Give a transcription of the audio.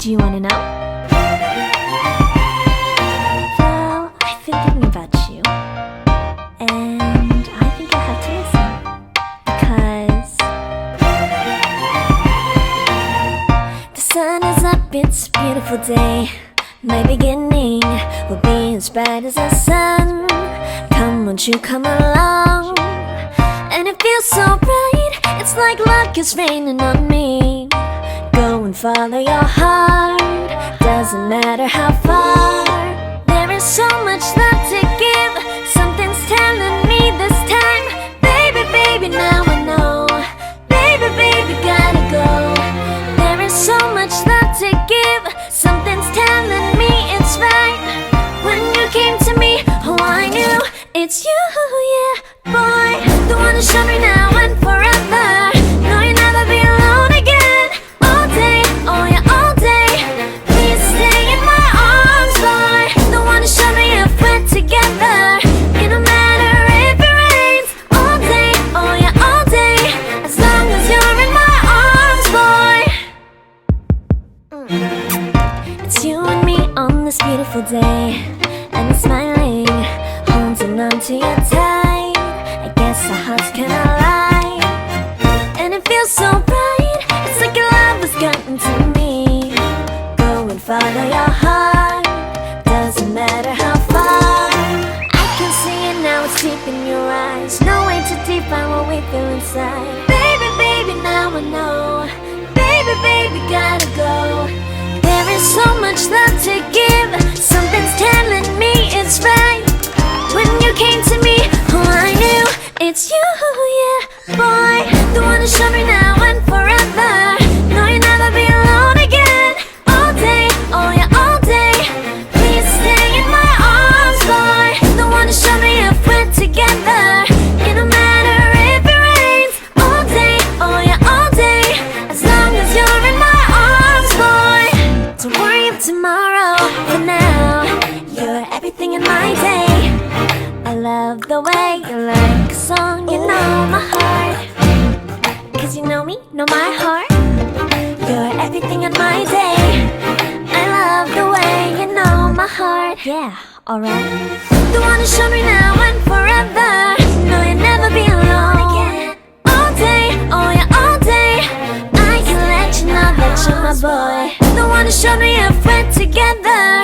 Do you wanna know? Well, I've been thinking about you, and I think you'll have to listen, because the sun is up, it's a beautiful day. My beginning will be as bright as the sun. Come, won't you come along? And it feels so bright, it's like luck is raining on me. Go and follow your heart, doesn't matter how far. There is so much love to give, something's telling me this time. Baby, baby, now I know. Baby, baby, gotta go. There is so much love to give, something's telling me it's right. When you came to me, oh I knew it's you, yeah, boy. The one who showed me now and forever. No, you'll never be alone again. All day, oh yeah, all day. Please stay in my arms, boy. The one who showed me if we're together. It don't matter if it rains. All day, oh yeah, all day. As long as you're in my arms, boy. It's you and me on this beautiful day, and it's smiling, holding on to you tight. I guess our hearts can align, and it feels so bright. It's like your love has gotten to me. Go and follow your heart, doesn't matter how far. I can see it now, it's deep in your eyes. No way to define what we feel inside. Baby, baby, now I know. Baby, baby, gotta go. There is so much love to give, something's telling me it's right. When you came to me, oh I knew it's you, yeah, boy. The one who showed me now and forever. No, you'll never be alone again. All day, oh yeah, all day. Please stay in my arms, boy. The one who showed me if we're together. It don't matter if it rains. All day, oh yeah, all day. As long as you're in my arms, boy. Don't worry of tomorrow, for now you're everything in my day. I love the way you like a song, you know my heart. Cause you know me, know my heart. You're everything in my day. I love the way you know my heart. Yeah, alright. The one who showed me now and forever. No, you'll never be alone again. All day, oh yeah, all day. I can let you know that you're my boy. The one who showed me if we're together.